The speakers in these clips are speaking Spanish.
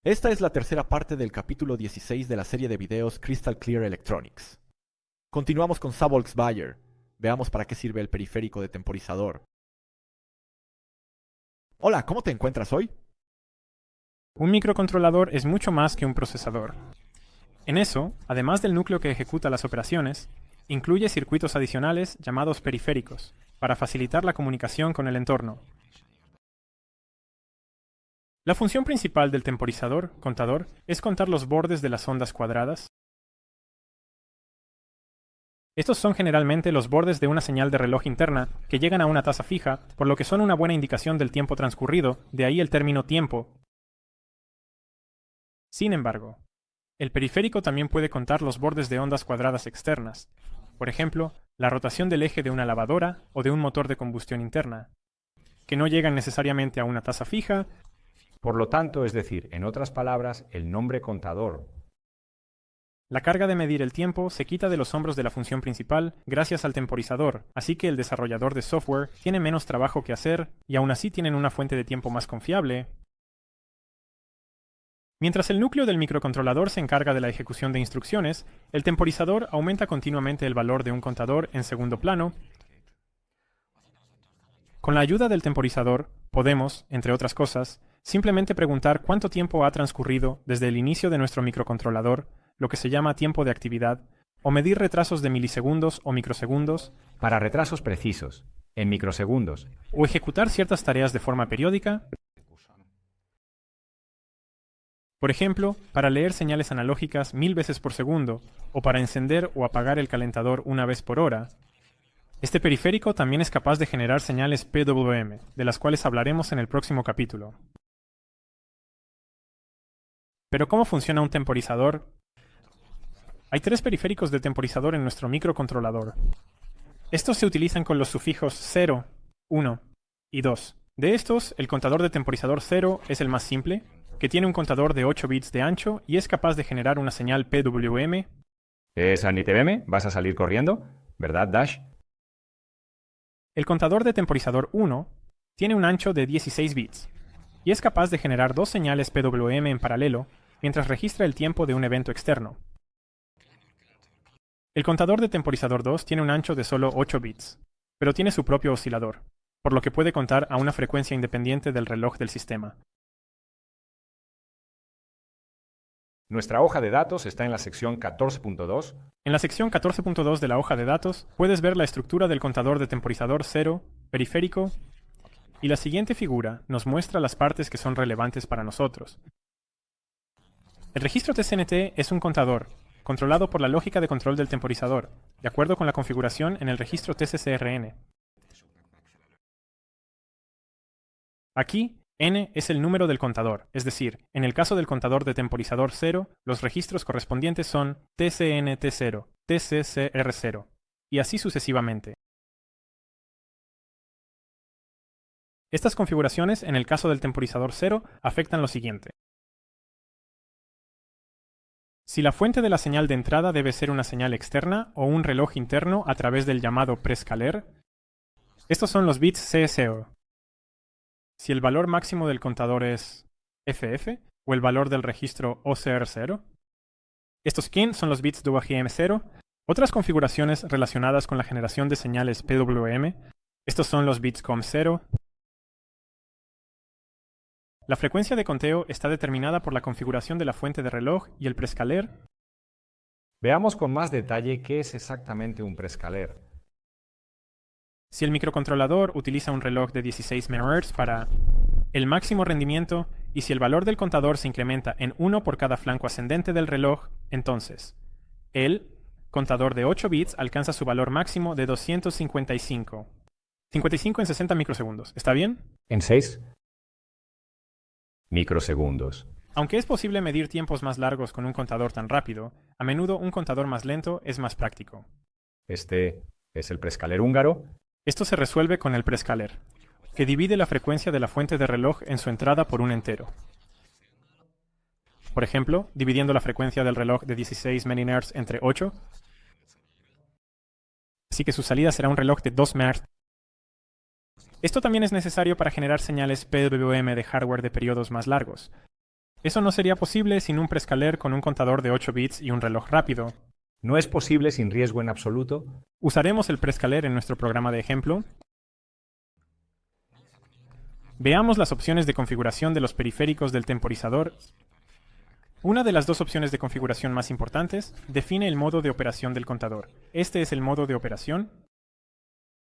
Esta es la tercera parte del capítulo 16 de la serie de videos Crystal Clear Electronics. Continuamos con Savolkswager. Veamos para qué sirve el periférico de temporizador. Hola, ¿cómo te encuentras hoy? Un microcontrolador es mucho más que un procesador. En eso, además del núcleo que ejecuta las operaciones, incluye circuitos adicionales llamados periféricos, para facilitar la comunicación con el entorno. La función principal del temporizador, contador, es contar los bordes de las ondas cuadradas. Estos son generalmente los bordes de una señal de reloj interna que llegan a una tasa fija, por lo que son una buena indicación del tiempo transcurrido, de ahí el término tiempo. Sin embargo, el periférico también puede contar los bordes de ondas cuadradas externas, por ejemplo, la rotación del eje de una lavadora o de un motor de combustión interna, que no llegan necesariamente a una tasa fija. Por lo tanto, es decir, en otras palabras, el nombre contador. La carga de medir el tiempo se quita de los hombros de la función principal gracias al temporizador, así que el desarrollador de software tiene menos trabajo que hacer y aún así tienen una fuente de tiempo más confiable. Mientras el núcleo del microcontrolador se encarga de la ejecución de instrucciones, el temporizador aumenta continuamente el valor de un contador en segundo plano. Con la ayuda del temporizador, podemos, entre otras cosas, simplemente preguntar cuánto tiempo ha transcurrido desde el inicio de nuestro microcontrolador, lo que se llama tiempo de actividad, o medir retrasos de milisegundos o microsegundos, Para retrasos precisos, en microsegundos. o ejecutar ciertas tareas de forma periódica. Por ejemplo, para leer señales analógicas 1000 veces por segundo, o para encender o apagar el calentador una vez por hora. Este periférico también es capaz de generar señales PWM, de las cuales hablaremos en el próximo capítulo. Pero ¿cómo funciona un temporizador? Hay 3 periféricos de temporizador en nuestro microcontrolador. Estos se utilizan con los sufijos 0, 1 y 2. De estos, el contador de temporizador 0 es el más simple, que tiene un contador de 8 bits de ancho y es capaz de generar una señal PWM. ¿Es ANITBM? ¿Vas a salir corriendo? ¿Verdad, Dash? El contador de temporizador 1 tiene un ancho de 16 bits y es capaz de generar 2 señales PWM en paralelo mientras registra el tiempo de un evento externo. El contador de temporizador 2 tiene un ancho de solo 8 bits, pero tiene su propio oscilador, por lo que puede contar a una frecuencia independiente del reloj del sistema. Nuestra hoja de datos está en la sección 14.2. En la sección 14.2 de la hoja de datos puedes ver la estructura del contador de temporizador 0, periférico, y la siguiente figura nos muestra las partes que son relevantes para nosotros. El registro TCNT es un contador, controlado por la lógica de control del temporizador, de acuerdo con la configuración en el registro TCCRN. Aquí, N es el número del contador, es decir, en el caso del contador de temporizador 0, los registros correspondientes son TCNT0, TCCR0, y así sucesivamente. Estas configuraciones, en el caso del temporizador 0, afectan lo siguiente. Si la fuente de la señal de entrada debe ser una señal externa o un reloj interno a través del llamado prescaler, estos son los bits CSO. Si el valor máximo del contador es FF o el valor del registro OCR0. Estos KIN son los bits DUAGM0. Otras configuraciones relacionadas con la generación de señales PWM. Estos son los bits COM0. La frecuencia de conteo está determinada por la configuración de la fuente de reloj y el prescaler. Veamos con más detalle qué es exactamente un prescaler. Si el microcontrolador utiliza un reloj de 16 MHz para el máximo rendimiento y si el valor del contador se incrementa en 1 por cada flanco ascendente del reloj, entonces el contador de 8 bits alcanza su valor máximo de 255. 55 en 60 microsegundos. ¿Está bien? En 6 microsegundos. Aunque es posible medir tiempos más largos con un contador tan rápido, a menudo un contador más lento es más práctico. Este es el prescaler húngaro. Esto se resuelve con el prescaler, que divide la frecuencia de la fuente de reloj en su entrada por un entero. Por ejemplo, dividiendo la frecuencia del reloj de 16 MHz entre 8, así que su salida será un reloj de 2 MHz. Esto también es necesario para generar señales PWM de hardware de periodos más largos. Eso no sería posible sin un prescaler con un contador de 8 bits y un reloj rápido. No es posible sin riesgo en absoluto. Usaremos el prescaler en nuestro programa de ejemplo. Veamos las opciones de configuración de los periféricos del temporizador. Una de las dos opciones de configuración más importantes define el modo de operación del contador. Este es el modo de operación.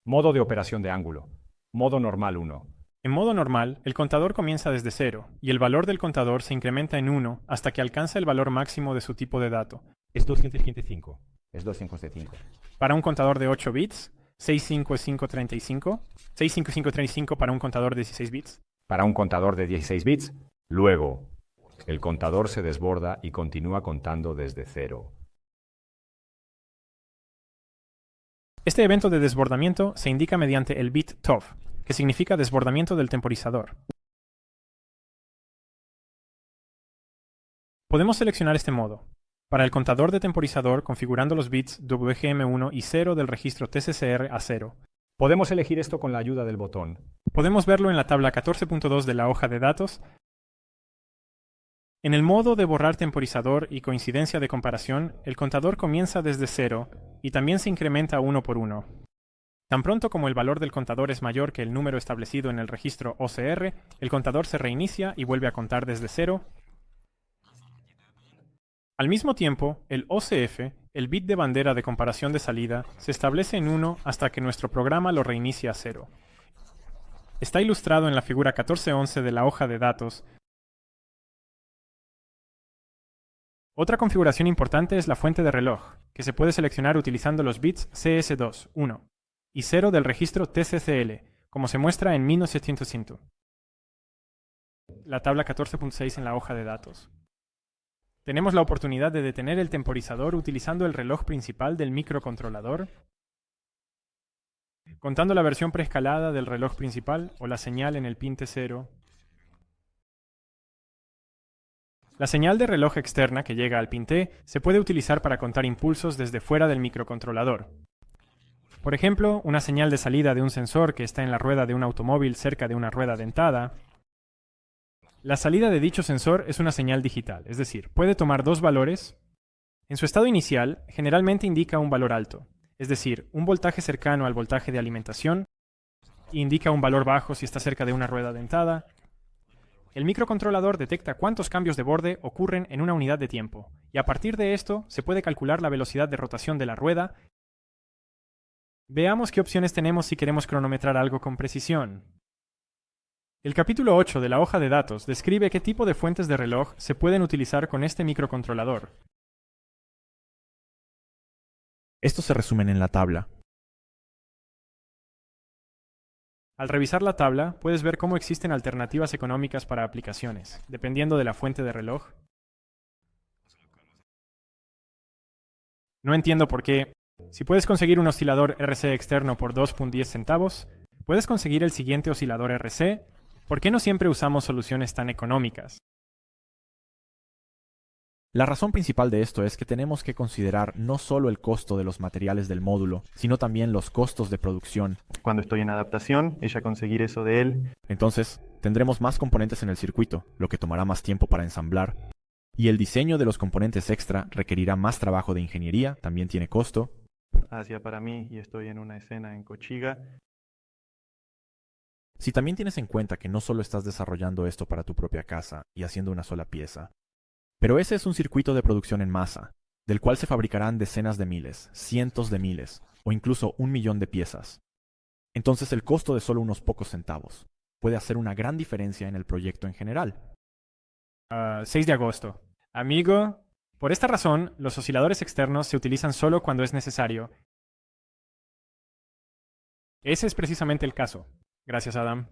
Modo de operación de ángulo. Modo normal 1. En modo normal, el contador comienza desde 0, y el valor del contador se incrementa en 1 hasta que alcanza el valor máximo de su tipo de dato. Es 255. Es 255. Para un contador de 8 bits, 65535. 65535 para un contador de 16 bits. Para un contador de 16 bits, luego, el contador se desborda y continúa contando desde 0. Este evento de desbordamiento se indica mediante el bit TOV, que significa desbordamiento del temporizador. Podemos seleccionar este modo. Para el contador de temporizador, configurando los bits WGM1 y 0 del registro TCCR a 0. Podemos elegir esto con la ayuda del botón. Podemos verlo en la tabla 14.2 de la hoja de datos. En el modo de borrar temporizador y coincidencia de comparación, el contador comienza desde 0 y también se incrementa uno por uno. Tan pronto como el valor del contador es mayor que el número establecido en el registro OCR, el contador se reinicia y vuelve a contar desde 0. Al mismo tiempo, el OCF, el bit de bandera de comparación de salida, se establece en 1 hasta que nuestro programa lo reinicia a 0. Está ilustrado en la figura 1411 de la hoja de datos. Otra configuración importante es la fuente de reloj, que se puede seleccionar utilizando los bits CS2, 1, y 0 del registro TCCL, como se muestra en 1900. La tabla 14.6 en la hoja de datos. Tenemos la oportunidad de detener el temporizador utilizando el reloj principal del microcontrolador, contando la versión preescalada del reloj principal o la señal en el pin T0. La señal de reloj externa que llega al pin T se puede utilizar para contar impulsos desde fuera del microcontrolador. Por ejemplo, una señal de salida de un sensor que está en la rueda de un automóvil cerca de una rueda dentada. La salida de dicho sensor es una señal digital, es decir, puede tomar dos valores. En su estado inicial, generalmente indica un valor alto, es decir, un voltaje cercano al voltaje de alimentación, e indica un valor bajo si está cerca de una rueda dentada. El microcontrolador detecta cuántos cambios de borde ocurren en una unidad de tiempo, y a partir de esto se puede calcular la velocidad de rotación de la rueda. Veamos qué opciones tenemos si queremos cronometrar algo con precisión. El capítulo 8 de la hoja de datos describe qué tipo de fuentes de reloj se pueden utilizar con este microcontrolador. Estos se resumen en la tabla. Al revisar la tabla, puedes ver cómo existen alternativas económicas para aplicaciones, dependiendo de la fuente de reloj. No entiendo por qué. Si puedes conseguir un oscilador RC externo por 2.10 centavos, puedes conseguir el siguiente oscilador RC. ¿Por qué no siempre usamos soluciones tan económicas? La razón principal de esto es que tenemos que considerar no solo el costo de los materiales del módulo, sino también los costos de producción. Cuando estoy en adaptación, ella conseguir eso de él. Entonces, tendremos más componentes en el circuito, lo que tomará más tiempo para ensamblar. Y el diseño de los componentes extra requerirá más trabajo de ingeniería, también tiene costo. Hacia para mí y estoy en una escena en Cochiga. Si también tienes en cuenta que no solo estás desarrollando esto para tu propia casa y haciendo una sola pieza, pero ese es un circuito de producción en masa, del cual se fabricarán decenas de miles, cientos de miles, o incluso 1 millón de piezas. Entonces el costo de solo unos pocos centavos puede hacer una gran diferencia en el proyecto en general. 6 de agosto. Amigo, por esta razón, los osciladores externos se utilizan solo cuando es necesario. Ese es precisamente el caso. Gracias, Adam.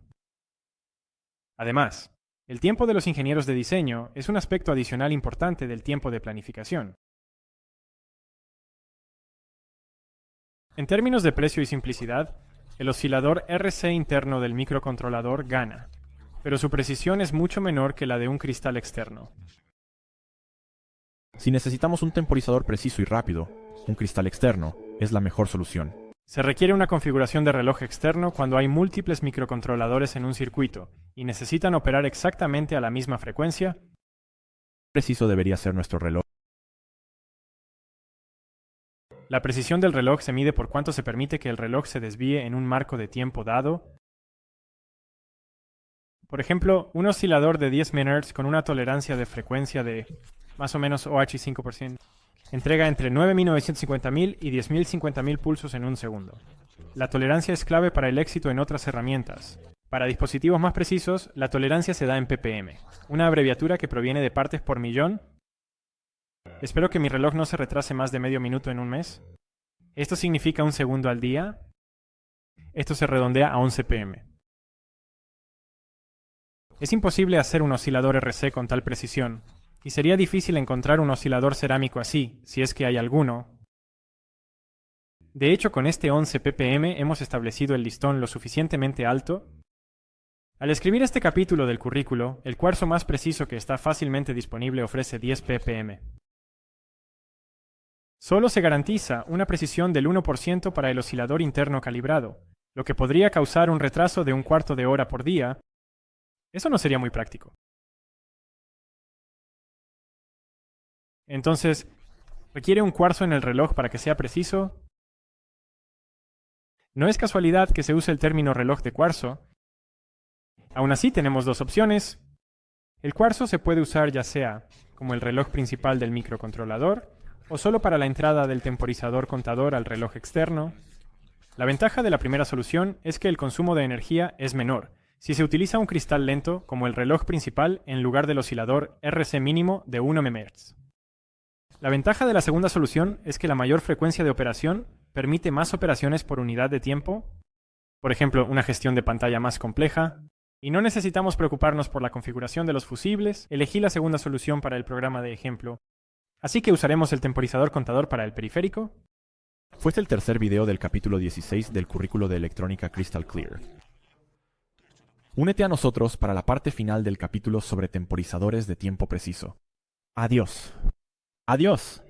Además, el tiempo de los ingenieros de diseño es un aspecto adicional importante del tiempo de planificación. En términos de precio y simplicidad, el oscilador RC interno del microcontrolador gana, pero su precisión es mucho menor que la de un cristal externo. Si necesitamos un temporizador preciso y rápido, un cristal externo es la mejor solución. Se requiere una configuración de reloj externo cuando hay múltiples microcontroladores en un circuito y necesitan operar exactamente a la misma frecuencia. preciso debería ser nuestro reloj. La precisión del reloj se mide por cuánto se permite que el reloj se desvíe en un marco de tiempo dado. Por ejemplo, un oscilador de 10 MHz con una tolerancia de frecuencia de más o menos OH 5% entrega entre 9.950.000 y 10.050.000 pulsos en un segundo. La tolerancia es clave para el éxito en otras herramientas. Para dispositivos más precisos, la tolerancia se da en ppm, una abreviatura que proviene de partes por millón. Espero que mi reloj no se retrase más de medio minuto en un mes. Esto significa un segundo al día. Esto se redondea a 11 pm. Es imposible hacer un oscilador RC con tal precisión, y sería difícil encontrar un oscilador cerámico así, si es que hay alguno. De hecho, con este 11 ppm hemos establecido el listón lo suficientemente alto. Al escribir este capítulo del currículo, el cuarzo más preciso que está fácilmente disponible ofrece 10 ppm. Solo se garantiza una precisión del 1% para el oscilador interno calibrado, lo que podría causar un retraso de un cuarto de hora por día. Eso no sería muy práctico. Entonces, ¿requiere un cuarzo en el reloj para que sea preciso? No es casualidad que se use el término reloj de cuarzo. Aún así, tenemos dos opciones. El cuarzo se puede usar ya sea como el reloj principal del microcontrolador o solo para la entrada del temporizador contador al reloj externo. La ventaja de la primera solución es que el consumo de energía es menor si se utiliza un cristal lento como el reloj principal en lugar del oscilador RC mínimo de 1 MHz. La ventaja de la segunda solución es que la mayor frecuencia de operación permite más operaciones por unidad de tiempo, por ejemplo, una gestión de pantalla más compleja, y no necesitamos preocuparnos por la configuración de los fusibles. Elegí la segunda solución para el programa de ejemplo. Así que usaremos el temporizador contador para el periférico. Fue el tercer video del capítulo 16 del currículo de electrónica Crystal Clear. Únete a nosotros para la parte final del capítulo sobre temporizadores de tiempo preciso. Adiós. Adiós.